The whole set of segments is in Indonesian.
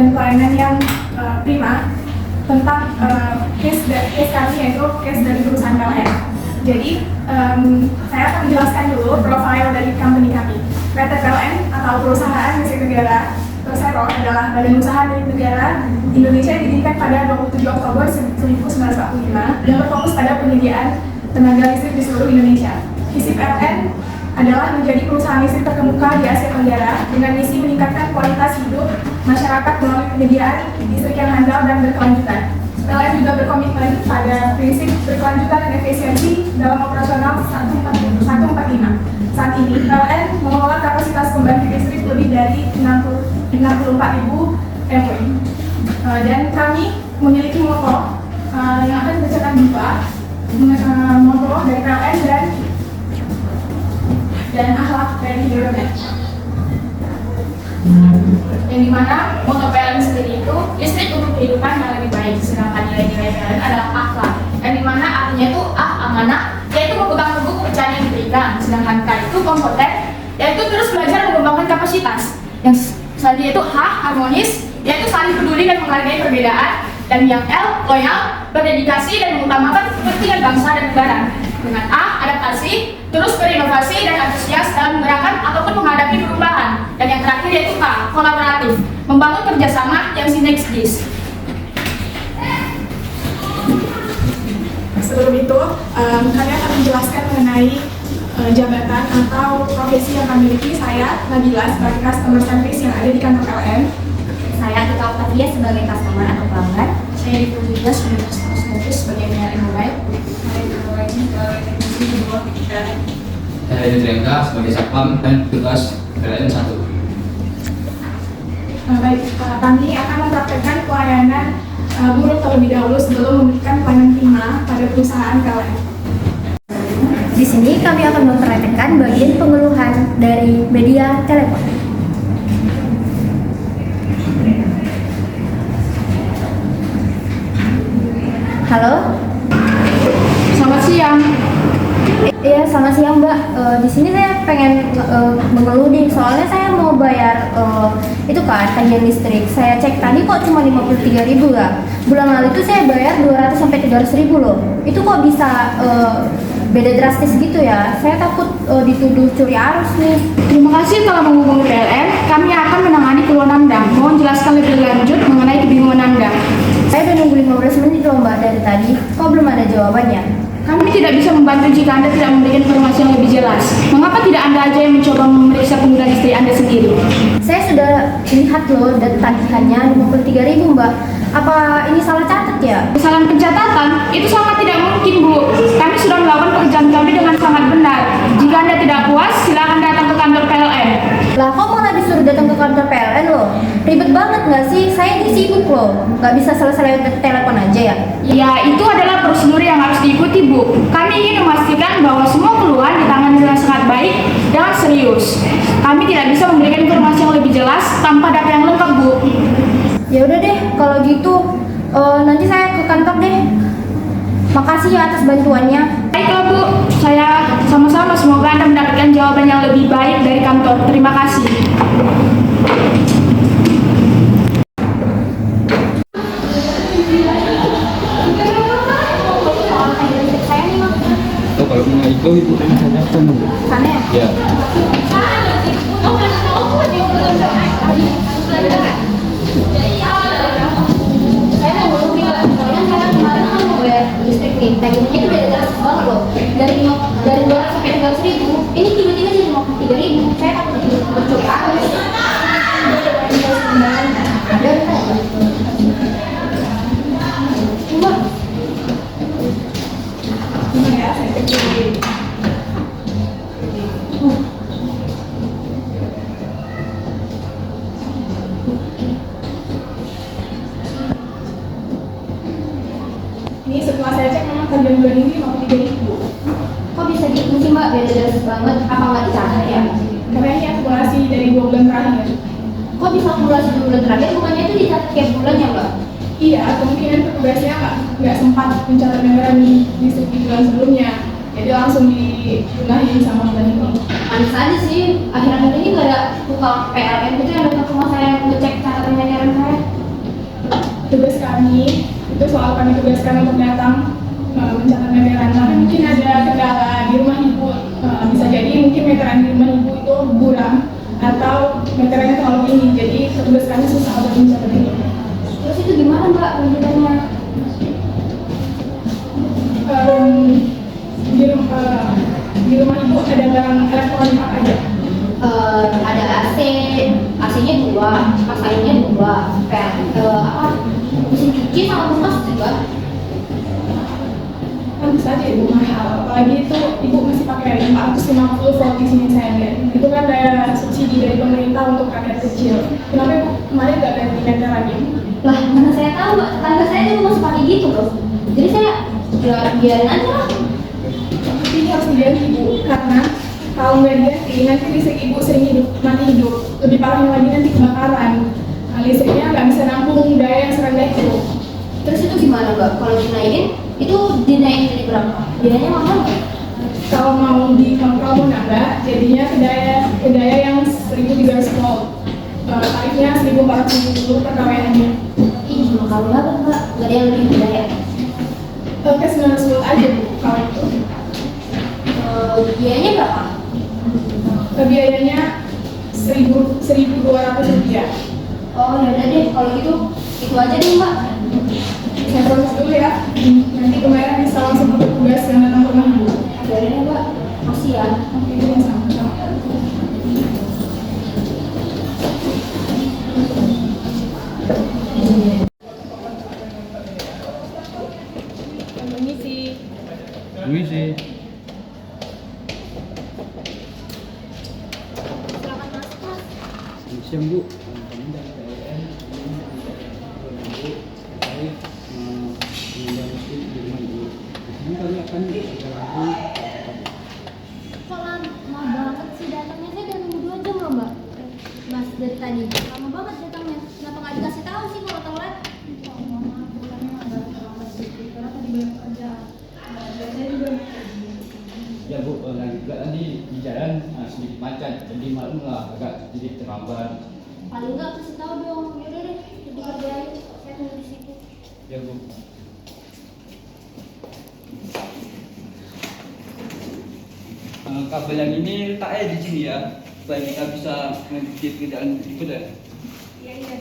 dan pelayanan yang prima tentang case kami, yaitu case dari perusahaan PLN. Jadi saya akan menjelaskan dulu profil dari company kami. PT PLN atau Perusahaan Listrik Negara Persero adalah badan usaha milik negara Indonesia yang didirikan pada 27 Oktober 1945 dan berfokus pada penyediaan tenaga listrik di seluruh Indonesia. Visi PLN adalah menjadi perusahaan listrik terkemuka di Asia Tenggara dengan misi meningkatkan kualitas hidup masyarakat melalui penyediaan listrik yang handal dan berkelanjutan. PLN juga berkomitmen pada prinsip berkelanjutan dan efisiensi dalam operasional 145. Saat ini, PLN mengelola kapasitas pembangkit listrik lebih dari 64.000 MW. Dan kami memiliki moto yang akan dibacakan Diva, moto dari PLN dan akhlak dari Hidromet. Yang dimana moto PLN sendiri itu listrik untuk kehidupan yang lebih baik, sedangkan nilai-nilai PLN adalah akhlak. Yang dimana artinya itu amanah, yaitu memegang teguh kepercayaan yang diberikan, sedangkan K itu kompeten, yaitu terus belajar mengembangkan kapasitas. Yang selanjutnya itu H harmonis, yaitu saling peduli dan menghargai perbedaan, dan yang L loyal, berdedikasi dan mengutamakan kepentingan bangsa dan negara. Dengan A adaptasi, terus berinovasi dan antusias dalam menggerakkan ataupun menghadapi perubahan. Dan yang terakhir yaitu K kolaboratif, membangun kerjasama yang sinergis. Sebelum itu, kami akan menjelaskan mengenai jabatan atau profesi yang kami miliki. Saya Nabila sebagai customer service yang ada di kantor PLN. Saya Tika Octavia sebagai customer atau pelanggan. Saya Rito juga sebagai customer service sebagai penyaring mobile. Saya Yudrenka sebagai satpam dan tugas PLN 1. Baik, kami akan mempraktekkan pelayanan buruh terlebih dahulu sebelum memberikan pelayanan prima pada perusahaan PLN. Di sini kami akan mempraktekkan bagian pengeluhan dari media telepon. Halo? Selamat siang. Iya, selamat siang Mbak. Di sini saya pengen mengeluh nih, soalnya saya mau bayar itu kan tagihan listrik. Saya cek tadi kok cuma 53.000 ya. Bulan lalu itu saya bayar 200 sampai 300.000 loh. Itu kok bisa beda drastis gitu ya? Saya takut dituduh curi arus nih. Terima kasih telah menghubungi PLN. Kami akan menangani keluhan Anda. Mohon jelaskan lebih lanjut mengenai kebingungan Anda. Saya udah nunggu 15 menit loh Mbak dari tadi. Kok belum ada jawabannya? Kami tidak bisa membantu jika Anda tidak memberikan informasi yang lebih jelas. Mengapa tidak Anda aja yang mencoba memeriksa pengguna listrik Anda sendiri? Saya sudah lihat loh dan tagihannya 53.000 Mbak. Apa ini salah catat ya? Kesalahan pencatatan itu sangat tidak mungkin, Bu. Kami sudah melakukan pekerjaan kami dengan sangat benar. Jika Anda tidak puas, silakan datang ke kantor PLN. Lah kok malah disuruh datang ke kantor PLN loh? Ribet banget nggak sih? Saya ini sibuk loh. Nggak bisa selesai lewat telepon aja ya? Ya, itu adalah prosedur yang harus diikuti, Bu. Kami ingin memastikan bahwa semua keluhan ditangani dengan sangat baik dan serius. Kami tidak bisa memberikan informasi yang lebih jelas tanpa data yang lengkap, Bu. Ya udah deh, kalau gitu nanti saya ke kantor deh. Makasih ya atas bantuannya. Baiklah, Bu. Saya sama-sama. Semoga Anda mendapatkan jawaban yang lebih baik dari kantor. Terima kasih. Oh, kalau punya itu ibu tanya saja Sana ya? ya. Saya mau ngomong nih Mbak, soalnya saya kemarin kan mau bayar listrik nih, tagihannya itu beda drastis banget loh. Dari 200 sampai 300.000, ini tiba-tiba jadi 53.000. Saya takut bercuri arus. Ada nggak? Coba. Ini setelah saya cek memang tagihan bulan ini 53.000. Kok bisa gitu sih Mbak? Beda drastis banget. Apa nggak dicatat ya? Karena ini akumulasi dari 2 bulan terakhir. Kok bisa akumulasi 2 bulan terakhir? Bukannya itu dicatat tiap bulan ya Mbak? Iya, kemungkinan petugasnya nggak sempat mencatat anggaran di bulan sebelumnya. Jadi langsung dilunahin sama bulan ini. Aneh aja sih, akhir-akhir ini nggak ada tukang PLN gitu yang datang ke rumah saya ngecek catatan anggaran saya. kami tugaskan untuk datang mencatat meteran, tapi mungkin ada kendala di rumah ibu. Bisa jadi mungkin meteran di rumah ibu itu buram atau meterannya terlalu tinggi, jadi petugas kami susah untuk mencatat itu. Terus itu gimana mbak lanjutannya? Di rumah ibu ada barang elektronik apa aja? Ada AC, AC-nya 2, kipas airnya 2, mesin cuci sama kulkas juga. Tentu saja ibu mahal, apalagi itu ibu masih pakai 450 volt di sini saya lihat. Itu kan daya subsidi dari pemerintah untuk rakyat kecil. Kenapa ibu kemarin nggak ganti meteran ibu? Lah mana saya tahu mbak, tetangga saya juga masih pakai gitu loh. Jadi saya biarin aja lah. Tapi ini harus diganti ibu, karena kalau nggak diganti nanti listrik ibu sering mati hidup. Lebih parahnya lagi nanti kebakaran. Nah, listriknya nggak bisa nampung daya yang serendah itu. Terus itu gimana mbak? Kalau dinaikin, itu dinaikin jadi berapa? Biayanya mahal nggak? Kalau mau nambah, jadinya ke daya yang 1300 volt. Tarifnya 1470 per kWh-nya. Ih, mahal banget mbak. Nggak ada yang lebih beda ya? Ke 900 volt aja bu, kalau itu. Biayanya berapa? Biayanya 1.200 rupiah. Oh ya udah deh, kalau gitu itu aja deh mbak. Saya proses dulu ya. Nanti kemarin bisa langsung ke petugas yang datang ke rumah ibu. Ya udah deh mbak, makasih ya. Oke, ini sama-sama. Permisi. Silakan masuk mas. Siang Bu. Kami dari PLN. Baik. Mengundang masjid di rumah Ibu. Di sini kami akan berlaku. Kok lama banget sih datangnya? Saya udah nunggu 2 jam loh mbak. Mas dari tadi lama banget datangnya. Kenapa nggak dikasih tahu sih kalau telat? Ya Bu, juga tadi di jalan sedikit macet, jadi maklum lah agak sedikit terlambat. Paling nggak kasih tahu dong. Yaudah deh, dikerjain. Saya tunggu di situ. Ya Bu. Kabel yang ini letaknya di sini ya, supaya kita bisa mengikuti kerjaan berikut ya. Iya.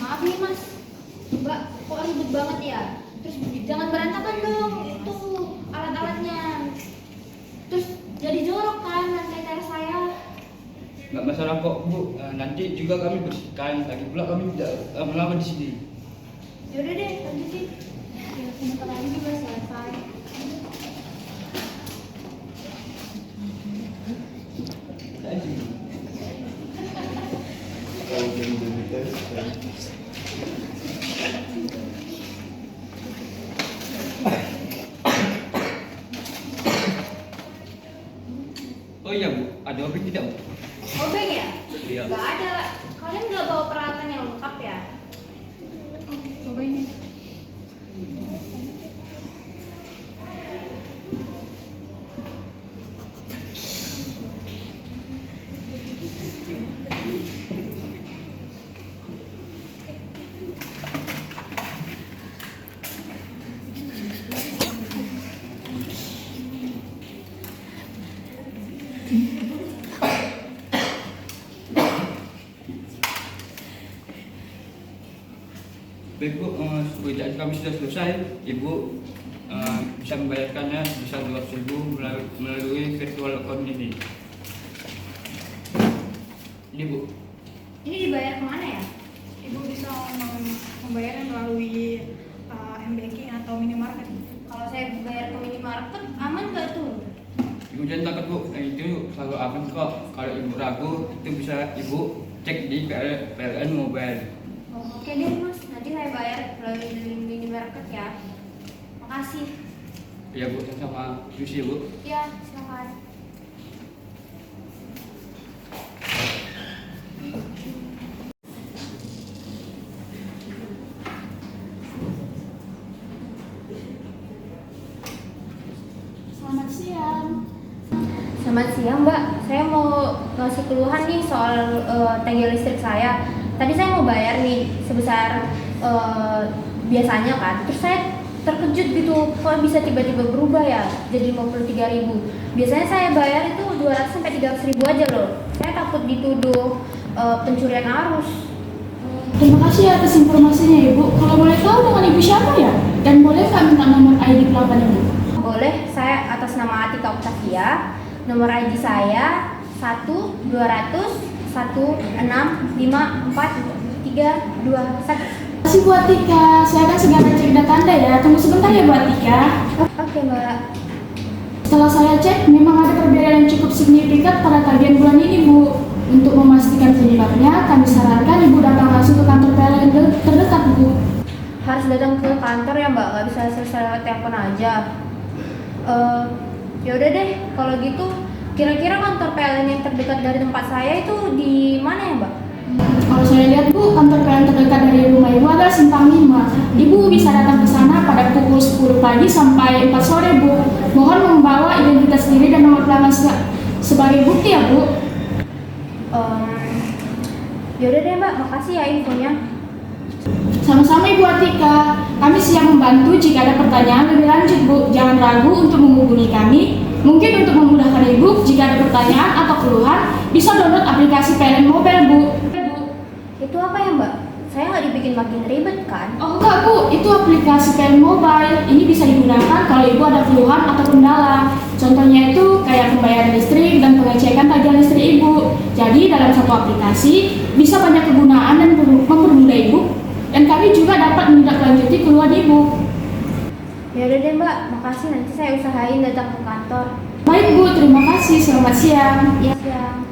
Maaf nih mas, mbak kok ribet banget ya? Terus jangan berantakan dong, itu alat-alatnya. Terus jadi jorok kan lantai teras saya. Nggak masalah kok Bu, nanti juga kami bersihkan. Lagi pula kami tidak lama-lama di sini. Yaudah deh, lanjutin. Ya, sebentar lagi juga selesai. Oh iya Bu, ada obeng tidak Bu? Obeng ya? Iya. Nggak ada. Kalian nggak bawa peralatan yang lengkap ya? Coba ini. Baik Bu, pekerjaan kami sudah selesai. Ibu bisa membayarkannya sebesar 200.000 melalui virtual account ini. Ini Bu. Ini dibayar kemana ya? Ibu bisa membayarnya melalui m-banking atau minimarket. Kalau saya bayar ke minimarket, aman nggak tuh? Ibu jangan takut Bu, itu selalu aman kok. Kalau Ibu ragu, itu bisa Ibu cek di PLN Mobile. Oke deh mas, nanti saya bayar melalui minimarket ya. Makasih. Ya Bu, sama Yusi ya Bu. Ya, silakan. Selamat siang. Selamat siang mbak. saya mau ngasih keluhan nih soal tagih listrik saya. Tadi saya mau bayar nih sebesar biasanya kan, terus saya terkejut gitu, kok bisa tiba-tiba berubah ya jadi 53.000. Biasanya saya bayar itu 200 sampai 300.000 aja loh. Saya takut dituduh pencurian arus. Terima kasih atas informasinya Ibu. Kalau boleh tahu dengan Ibu siapa ya? Dan boleh nggak minta nomor ID pelanggan Ibu? Boleh, saya atas nama Atika Octavia. Nomor ID saya 1-201-1654-321. Terima kasih Bu Atika. Saya akan segera cek data Anda ya. Tunggu sebentar ya Bu Atika. Oke Mbak. Setelah saya cek, memang ada perbedaan yang cukup signifikan pada tagihan bulan ini Bu. Untuk memastikan penyebabnya, kami sarankan Ibu datang langsung ke kantor PLN terdekat Bu. Harus datang ke kantor ya Mbak, nggak bisa selesai lewat telepon aja. Yaudah deh, kalau gitu kira-kira kantor PLN yang terdekat dari tempat saya itu di mana ya Mbak? Kalau saya lihat Bu, kantor PLN terdekat dari rumah Ibu adalah Simpang 5. Ibu bisa datang ke sana pada pukul 10 pagi sampai 4 sore Bu. Mohon membawa identitas diri dan nomor pelanggan sebagai bukti ya Bu. Yaudah deh Mbak, makasih ya infonya. Sama-sama Ibu Atika, kami siap membantu jika ada pertanyaan lebih lanjut Bu. Jangan ragu untuk menghubungi kami. Mungkin untuk memudahkan Ibu, jika ada pertanyaan atau keluhan, bisa download aplikasi PLN Mobile Bu. Itu apa ya Mbak? Saya nggak dibikin makin ribet kan? Oh enggak Bu, itu aplikasi PLN Mobile. Ini bisa digunakan kalau Ibu ada keluhan atau kendala. Contohnya itu kayak pembayaran listrik dan pengecekan tagihan listrik Ibu. Jadi dalam satu aplikasi bisa banyak kegunaan dan mempermudah Ibu. Dan kami juga dapat menindaklanjuti keluhan Ibu. Ya udah deh Mbak, makasih, nanti saya usahain datang ke kantor. Baik Bu, terima kasih. Selamat siang. Iya siang.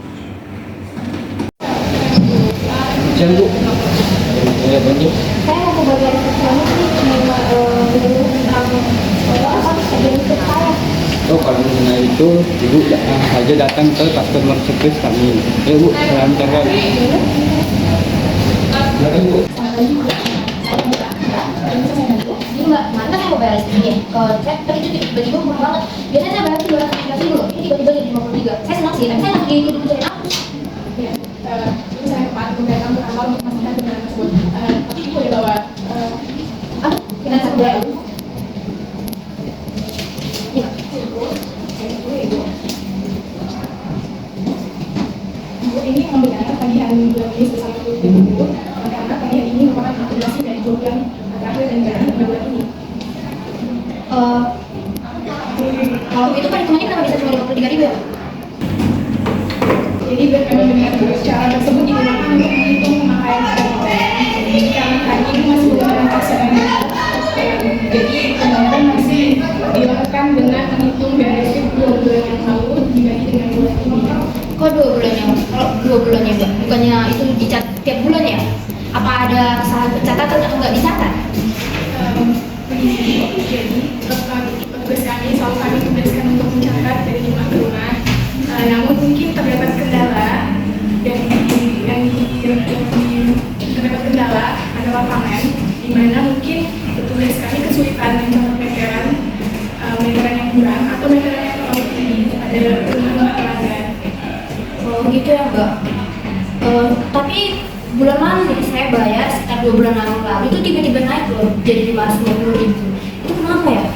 Siang Bu. Ya bantu. Saya mau ke bagian resepsionis nih, mau tentang apa tagihan listrik saya. Oh kalau mengenai itu Ibu saja datang ke customer service kami. Ya Bu, saya antarkan. Silakan Bu. Ini Mbak, mana saya mau bayar listriknya? Kalau saya tadi itu tiba-tiba murah banget. Biasanya saya bayar 213.000 loh, ini tiba-tiba jadi 53. Saya senang sih, tapi saya nggak dituduh pencurian arus. Ya, itu saya kemarin kemudian ke kantor untuk memastikan kebenaran tersebut. Tapi Ibu boleh bawa Kita sebelah. Iya. Bu, ini membenarkan tagihan bulan ini sebesar 40.000 karena tagihan ini merupakan akumulasi dari 2 bulan terakhir dan jalan pada bulan ini. Kalau itu perhitungannya kenapa bisa cuma 53.000 ya? Jadi memang dengan cara tersebut digunakan untuk menghitung pemakaian PLN. Karena tadi ini masih menggunakan tagihan. Jadi pembayaran masih dilakukan dengan menghitung biaya listrik 2 bulan yang lalu dibanding dengan bulan ini. Kok 2 bulannya? Kalau 2 bulannya Mbak, bukannya itu dicat tiap bulan ya? Apa ada kesalahan pencatatan atau nggak dicatat? Jadi petugas kami selalu kami tugaskan untuk mencatat dari jumlah keluhan. Namun mungkin terdapat kendala yang terdapat kendala adalah lapangan, di mana mungkin petugas kami kesulitan mencatat meteran yang kurang atau meteran yang terlalu tinggi pada rumah pelanggan. Oh gitu ya Mbak. Tapi bulan lalu saya bayar sekitar 2 bulan lalu itu tiba-tiba naik loh jadi 550.000. Itu kenapa ya?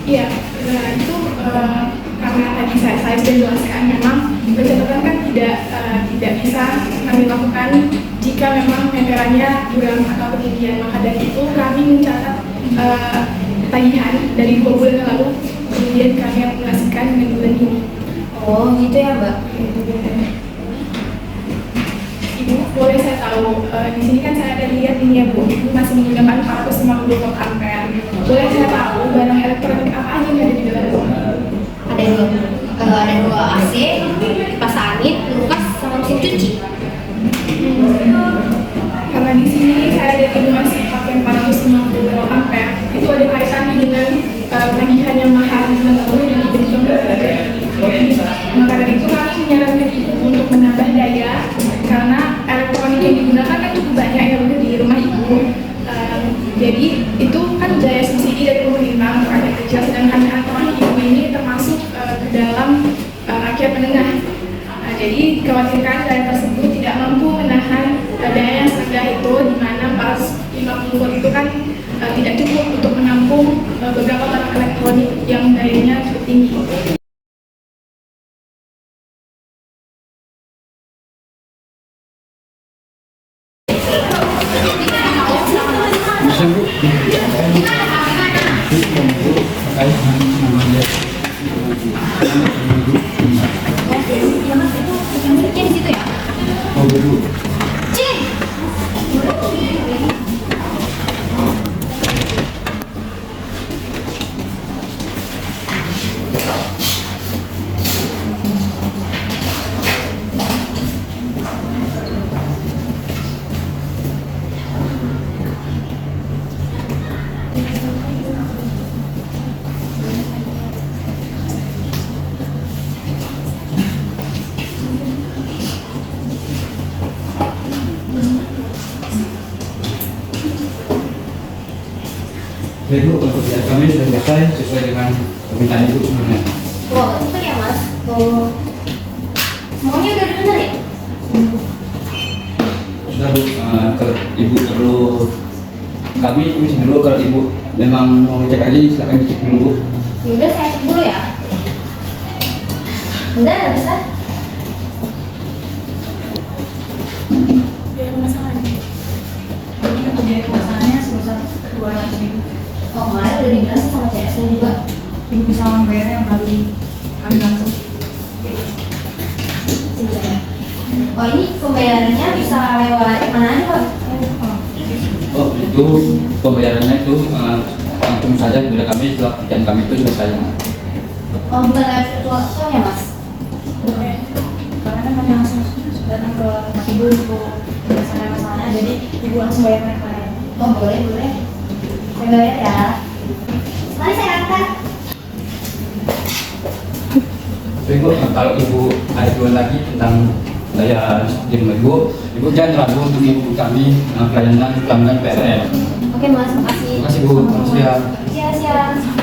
Iya, nah itu karena tadi saya sudah jelaskan memang pencatatan kan tidak bisa kami lakukan jika memang meterannya kurang atau ketinggian, maka dari itu kami mencatat tagihan dari 2 bulan yang lalu kemudian kami aplikasikan dengan bulan ini. Oh gitu ya Mbak. Ibu, boleh saya tahu, di sini kan saya ada lihat ini ya Bu, Ibu masih menggunakan 450 volt ampere. Boleh saya tahu barang elektronik apa aja yang ada di dalam rumah? Ada dua AC, kipas angin, kulkas, sama mesin cuci. Karena di sini saya ada Ibu masih pakai 450 volt ampere, itu ada kaitannya dengan tagihan yang mahal di bulan lalu dan diberikan ke maka dari itu kami menyarankan Ibu untuk menambah daya karena elektronik yang digunakan kan cukup banyak ya udah di rumah Ibu. Jadi itu kan daya subsidi dari pemerintah untuk anak kecil, sedangkan elektronik Ibu ini termasuk ke dalam usia menengah. Jadi dikhawatirkan klien tersebut tidak mampu menahan daya yang rendah itu, di mana 450 volt itu kan tidak cukup untuk menampung beberapa barang elektronik yang dayanya cukup tinggi. Bisa Bu? Listriknya di situ ya? Oh, Bu. Cing! Baik Bu, untuk kerjaan kami sudah selesai sesuai dengan permintaan Ibu sebelumnya. Wah, itu ya mas. Semuanya udah bener ya? Sudah Bu, kalau Ibu perlu kami misi dulu, kalau Ibu memang mau ngecek aja silakan dicek dulu Bu. Yaudah saya cek dulu ya. Udah, bisa. Biaya pemasangan. Biaya pemasangannya sebesar 200.000. Oh, kemarin udah dibilang sih sama CS juga. Ibu bisa membayarnya melalui kami langsung. Sini saya. Oh, ini pembayarannya bisa lewat mana aja Pak? Oh, itu pembayarannya itu langsung saja bila kami setelah kerjaan kami itu selesai. Oh, bukan lewat virtual store ya mas? Karena kan kami langsung datang ke rumah ibu untuk menyelesaikan masalahnya, jadi ibu langsung bayarnya ke kalian. Oh, boleh, boleh. Saya bayar ya. Mari saya angkat. Tapi Bu, kalau Ibu ada jual lagi tentang daya di rumah Ibu jangan ragu untuk Ibu kami pelayanan pelanggan PLN. Oke mas, makasih. Terima kasih Bu, selamat siang. Siap, siap.